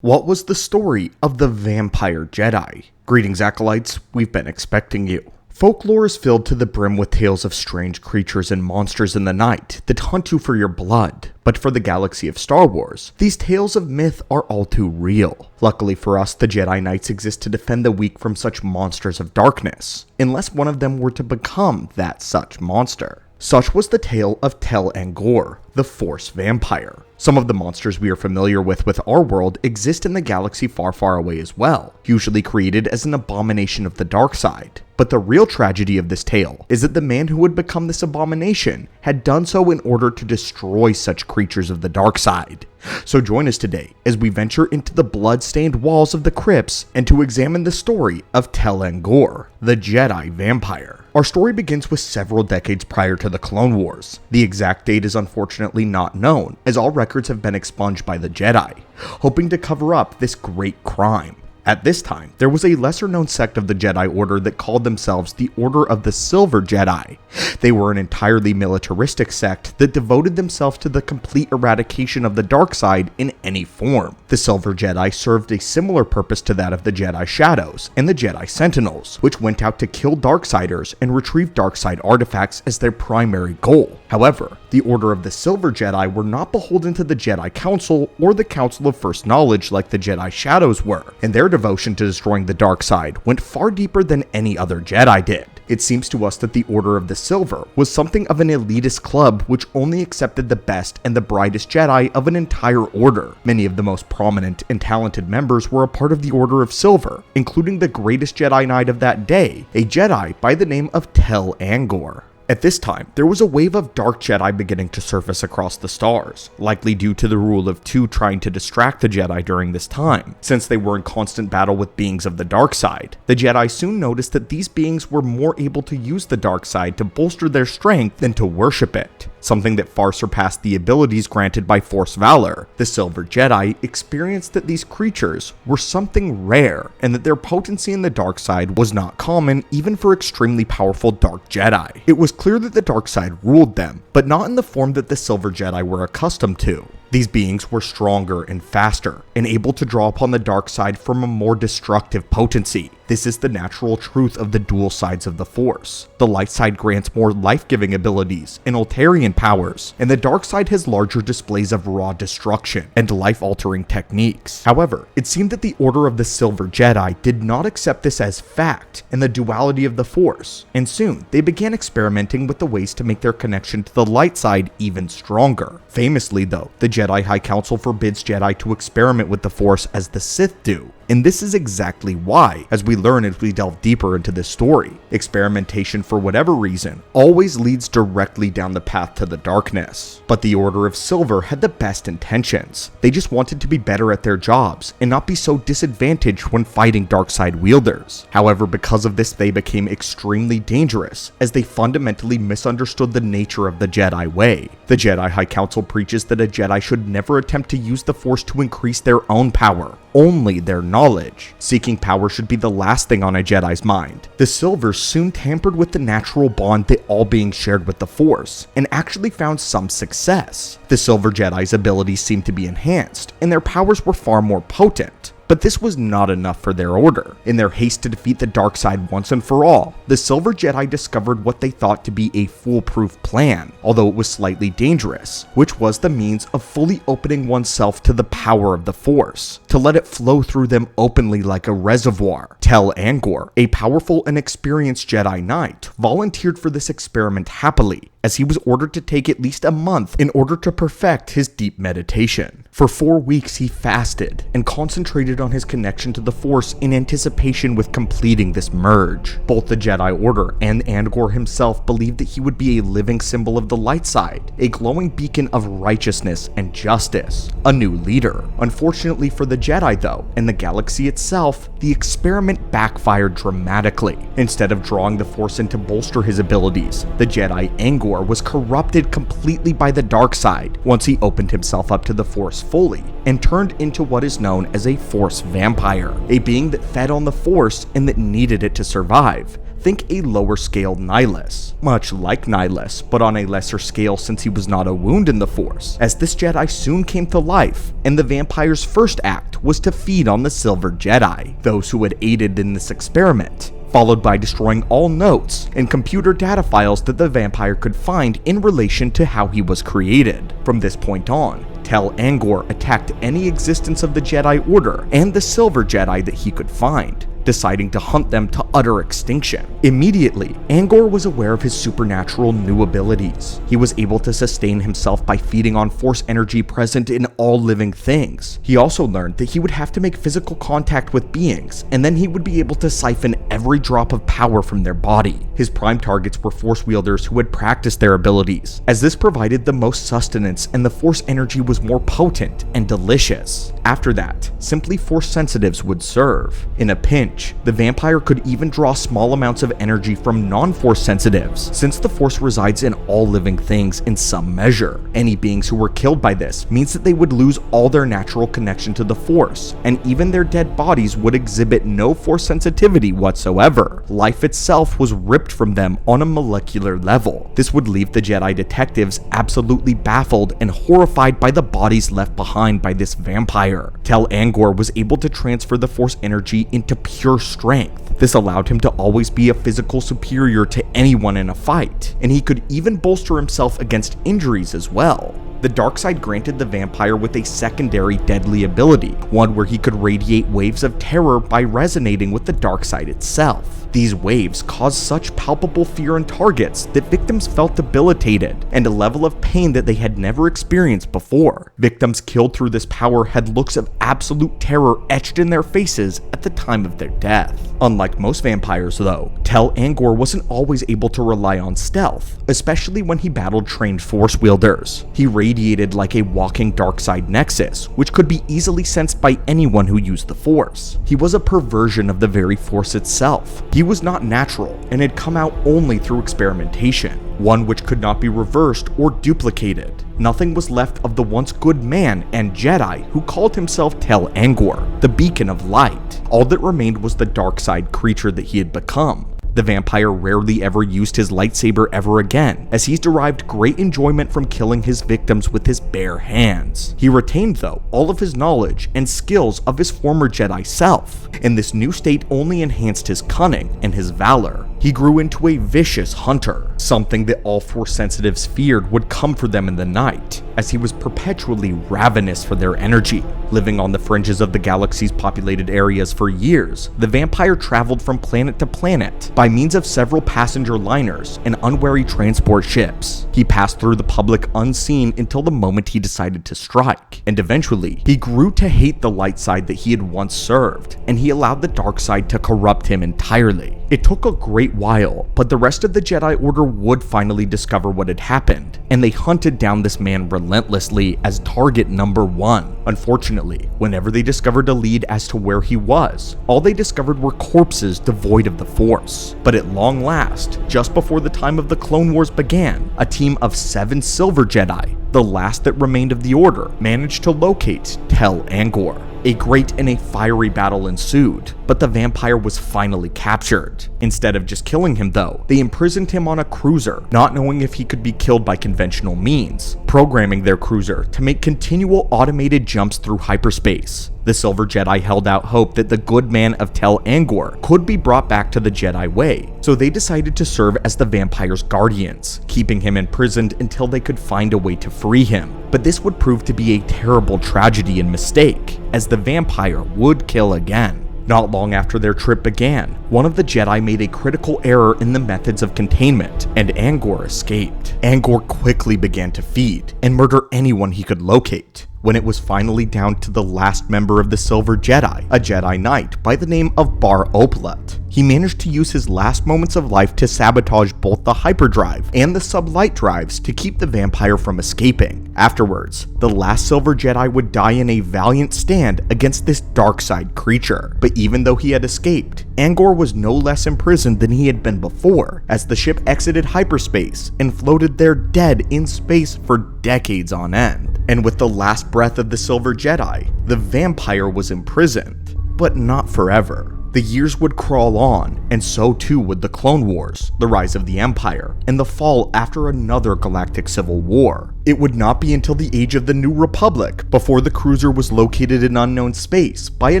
What was the story of the Vampire Jedi? Greetings, Acolytes, we've been expecting you. Folklore is filled to the brim with tales of strange creatures and monsters in the night that hunt you for your blood. But for the galaxy of Star Wars, these tales of myth are all too real. Luckily for us, the Jedi Knights exist to defend the weak from such monsters of darkness, unless one of them were to become that such monster. Such was the tale of Tel Angor, the Force Vampire. Some of the monsters we are familiar with our world exist in the galaxy far, far away as well, usually created as an abomination of the dark side. But the real tragedy of this tale is that the man who would become this abomination had done so in order to destroy such creatures of the dark side. So join us today as we venture into the blood-stained walls of the crypts and to examine the story of Tel Angor, the Jedi Vampire. Our story begins with several decades prior to the Clone Wars. The exact date is unfortunately not known, as all records have been expunged by the Jedi, hoping to cover up this great crime. At this time, there was a lesser-known sect of the Jedi Order that called themselves the Order of the Silver Jedi. They were an entirely militaristic sect that devoted themselves to the complete eradication of the dark side in any form. The Silver Jedi served a similar purpose to that of the Jedi Shadows and the Jedi Sentinels, which went out to kill Darksiders and retrieve Darkside artifacts as their primary goal. However, the Order of the Silver Jedi were not beholden to the Jedi Council or the Council of First Knowledge like the Jedi Shadows were, and their devotion to destroying the dark side went far deeper than any other Jedi did. It seems to us that the Order of the Silver was something of an elitist club which only accepted the best and the brightest Jedi of an entire order. Many of the most prominent and talented members were a part of the Order of Silver, including the greatest Jedi Knight of that day, a Jedi by the name of Tel Angor. At this time, there was a wave of dark Jedi beginning to surface across the stars, likely due to the rule of two trying to distract the Jedi during this time. Since they were in constant battle with beings of the dark side, the Jedi soon noticed that these beings were more able to use the dark side to bolster their strength than to worship it, something that far surpassed the abilities granted by Force Valor. The Silver Jedi experienced that these creatures were something rare, and that their potency in the dark side was not common even for extremely powerful dark Jedi. It was clear that the dark side ruled them, but not in the form that the Silver Jedi were accustomed to. These beings were stronger and faster, and able to draw upon the dark side from a more destructive potency. This is the natural truth of the dual sides of the Force. The light side grants more life-giving abilities and Altarian powers, and the dark side has larger displays of raw destruction and life-altering techniques. However, it seemed that the Order of the Silver Jedi did not accept this as fact and the duality of the Force, and soon they began experimenting with the ways to make their connection to the light side even stronger. Famously though, the Jedi High Council forbids Jedi to experiment with the Force as the Sith do. And this is exactly why, as we learn as we delve deeper into this story. Experimentation, for whatever reason, always leads directly down the path to the darkness. But the Order of Silver had the best intentions. They just wanted to be better at their jobs and not be so disadvantaged when fighting darkside wielders. However, because of this, they became extremely dangerous, as they fundamentally misunderstood the nature of the Jedi way. The Jedi High Council preaches that a Jedi should never attempt to use the Force to increase their own power, only their knowledge. Seeking power should be the last thing on a Jedi's mind. The Silvers soon tampered with the natural bond that all beings shared with the Force, and actually found some success. The Silver Jedi's abilities seemed to be enhanced, and their powers were far more potent. But this was not enough for their order. In their haste to defeat the dark side once and for all, the Silver Jedi discovered what they thought to be a foolproof plan, although it was slightly dangerous, which was the means of fully opening oneself to the power of the Force, to let it flow through them openly like a reservoir. Tel Angor, a powerful and experienced Jedi Knight, volunteered for this experiment happily, as he was ordered to take at least a month in order to perfect his deep meditation. For 4 weeks he fasted and concentrated on his connection to the Force in anticipation with completing this merge. Both the Jedi Order and Angor himself believed that he would be a living symbol of the light side, a glowing beacon of righteousness and justice, a new leader. Unfortunately for the Jedi though, and the galaxy itself, the experiment backfired dramatically. Instead of drawing the Force in to bolster his abilities, the Jedi Angor was corrupted completely by the dark side once he opened himself up to the Force fully and turned into what is known as a Force vampire, a being that fed on the Force and that needed it to survive. think a lower scale Nihilus. Much like Nihilus, but on a lesser scale since he was not a wound in the Force, as this Jedi soon came to life, and the vampire's first act was to feed on the Silver Jedi, those who had aided in this experiment, followed by destroying all notes and computer data files that the vampire could find in relation to how he was created. From this point on, Tel Angor attacked any existence of the Jedi Order and the Silver Jedi that he could find, deciding to hunt them to utter extinction. Immediately, Angor was aware of his supernatural new abilities. He was able to sustain himself by feeding on Force energy present in all living things. He also learned that he would have to make physical contact with beings, and then he would be able to siphon every drop of power from their body. His prime targets were Force wielders who had practiced their abilities, as this provided the most sustenance and the Force energy was more potent and delicious. After that, simply Force sensitives would serve. In a pinch, the vampire could even draw small amounts of energy from non-Force sensitives, since the Force resides in all living things in some measure. Any beings who were killed by this means that they would lose all their natural connection to the Force, and even their dead bodies would exhibit no Force sensitivity whatsoever. Life itself was ripped from them on a molecular level. This would leave the Jedi detectives absolutely baffled and horrified by the bodies left behind by this vampire. Tel Angor was able to transfer the Force energy into pure strength. This allowed him to always be a physical superior to anyone in a fight, and he could even bolster himself against injuries as well. The dark side granted the vampire with a secondary deadly ability, one where he could radiate waves of terror by resonating with the dark side itself. These waves caused such palpable fear in targets that victims felt debilitated and a level of pain that they had never experienced before. Victims killed through this power had looks of absolute terror etched in their faces at the time of their death. Unlike most vampires though, Tel Angor wasn't always able to rely on stealth, especially when he battled trained Force wielders. He radiated like a walking dark side nexus, which could be easily sensed by anyone who used the Force. He was a perversion of the very Force itself. He was not natural and had come out only through experimentation, one which could not be reversed or duplicated. Nothing was left of the once good man and Jedi who called himself Tel Angor, the beacon of light. All that remained was the dark side creature that he had become. The vampire rarely ever used his lightsaber ever again, as he's derived great enjoyment from killing his victims with his bare hands. He retained, though, all of his knowledge and skills of his former Jedi self, and this new state only enhanced his cunning and his valor. He grew into a vicious hunter, something that all Force sensitives feared would come for them in the night, as he was perpetually ravenous for their energy. Living on the fringes of the galaxy's populated areas for years, the vampire traveled from planet to planet by means of several passenger liners and unwary transport ships. He passed through the public unseen until the moment he decided to strike, and eventually, he grew to hate the light side that he had once served, and he allowed the dark side to corrupt him entirely. It took a great while, but the rest of the Jedi Order would finally discover what had happened, and they hunted down this man relentlessly as target number one. Unfortunately, whenever they discovered a lead as to where he was, all they discovered were corpses devoid of the Force. But at long last, just before the time of the Clone Wars began, a team of 7 Silver Jedi, the last that remained of the Order, managed to locate Tel Angor. A great and a fiery battle ensued, but the vampire was finally captured. Instead of just killing him though, they imprisoned him on a cruiser, not knowing if he could be killed by conventional means, programming their cruiser to make continual automated jumps through hyperspace. The Silver Jedi held out hope that the good man of Tel Angor could be brought back to the Jedi way, so they decided to serve as the vampire's guardians, keeping him imprisoned until they could find a way to free him. But this would prove to be a terrible tragedy and mistake, as the vampire would kill again. Not long after their trip began, one of the Jedi made a critical error in the methods of containment, and Angor escaped. Angor quickly began to feed and murder anyone he could locate, when it was finally down to the last member of the Silver Jedi, a Jedi Knight by the name of Bar Oplet. He managed to use his last moments of life to sabotage both the hyperdrive and the sublight drives to keep the vampire from escaping. Afterwards, the last Silver Jedi would die in a valiant stand against this dark side creature. But even though he had escaped, Angor was no less imprisoned than he had been before, as the ship exited hyperspace and floated there dead in space for decades on end. And with the last breath of the Silver Jedi, the vampire was imprisoned, but not forever. The years would crawl on, and so too would the Clone Wars, the rise of the Empire, and the fall after another galactic civil war. It would not be until the age of the New Republic before the cruiser was located in unknown space by a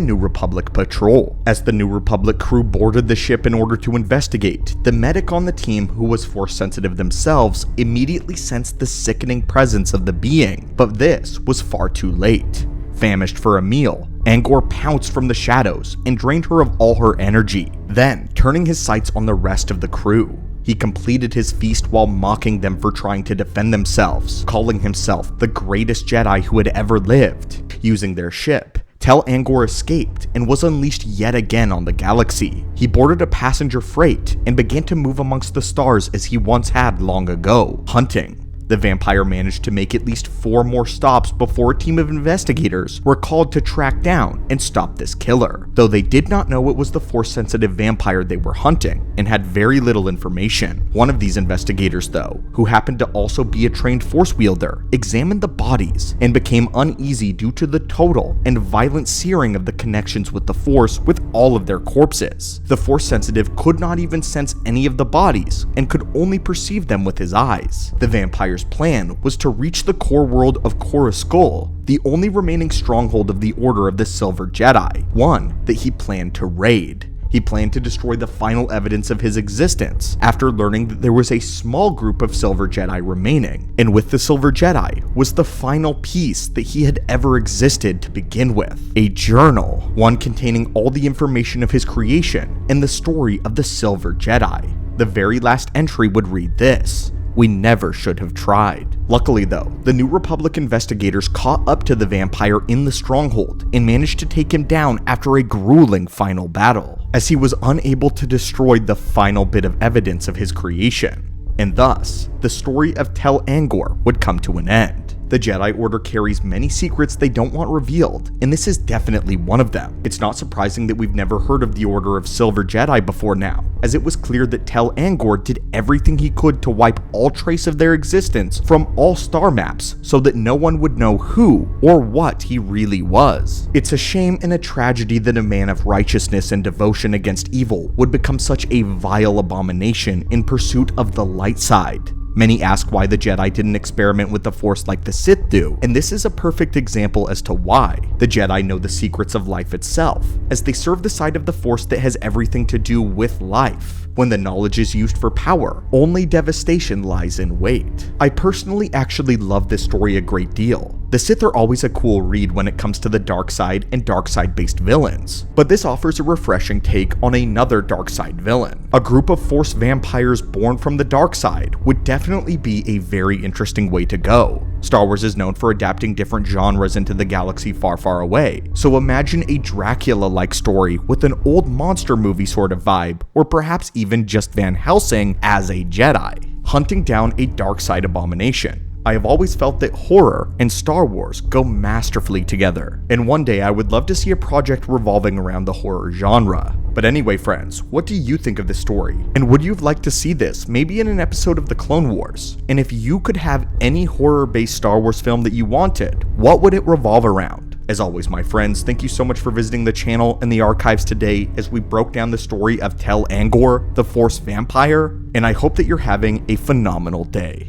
New Republic patrol. As the New Republic crew boarded the ship in order to investigate, the medic on the team, who was force sensitive themselves, immediately sensed the sickening presence of the being, but this was far too late. Famished for a meal, Angor pounced from the shadows and drained her of all her energy, then turning his sights on the rest of the crew. He completed his feast while mocking them for trying to defend themselves, calling himself the greatest Jedi who had ever lived. Using their ship, Angor escaped and was unleashed yet again on the galaxy. He boarded a passenger freight and began to move amongst the stars as he once had long ago, hunting. The vampire managed to make at least 4 more stops before a team of investigators were called to track down and stop this killer, though they did not know it was the force-sensitive vampire they were hunting and had very little information. One of these investigators, though, who happened to also be a trained force wielder, examined the bodies and became uneasy due to the total and violent searing of the connections with the force with all of their corpses. The force-sensitive could not even sense any of the bodies and could only perceive them with his eyes. The vampire's plan was to reach the core world of Coruscant, the only remaining stronghold of the Order of the Silver Jedi, one that he planned to raid. He planned to destroy the final evidence of his existence after learning that there was a small group of Silver Jedi remaining, and with the Silver Jedi was the final piece that he had ever existed to begin with, a journal, one containing all the information of his creation and the story of the Silver Jedi. The very last entry would read this: "We never should have tried." Luckily though, the New Republic investigators caught up to the vampire in the stronghold and managed to take him down after a grueling final battle, as he was unable to destroy the final bit of evidence of his creation. And thus, the story of Angor would come to an end. The Jedi Order carries many secrets they don't want revealed, and this is definitely one of them. It's not surprising that we've never heard of the Order of Silver Jedi before now, as it was clear that Angor did everything he could to wipe all trace of their existence from all star maps so that no one would know who or what he really was. It's a shame and a tragedy that a man of righteousness and devotion against evil would become such a vile abomination in pursuit of the light side. Many ask why the Jedi didn't experiment with the Force like the Sith do, and this is a perfect example as to why. The Jedi know the secrets of life itself, as they serve the side of the Force that has everything to do with life. When the knowledge is used for power, only devastation lies in wait. I personally actually love this story a great deal. The Sith are always a cool read when it comes to the dark side and dark side based villains, but this offers a refreshing take on another dark side villain. A group of Force vampires born from the dark side would definitely be a very interesting way to go. Star Wars is known for adapting different genres into the galaxy far, far away, so imagine a Dracula-like story with an old monster movie sort of vibe, or perhaps even just Van Helsing as a Jedi, hunting down a dark side abomination. I have always felt that horror and Star Wars go masterfully together, and one day I would love to see a project revolving around the horror genre. But anyway friends, what do you think of this story? And would you have liked to see this maybe in an episode of the Clone Wars? And if you could have any horror-based Star Wars film that you wanted, what would it revolve around? As always, my friends, thank you so much for visiting the channel and the archives today as we broke down the story of Angor, the Force vampire, and I hope that you're having a phenomenal day.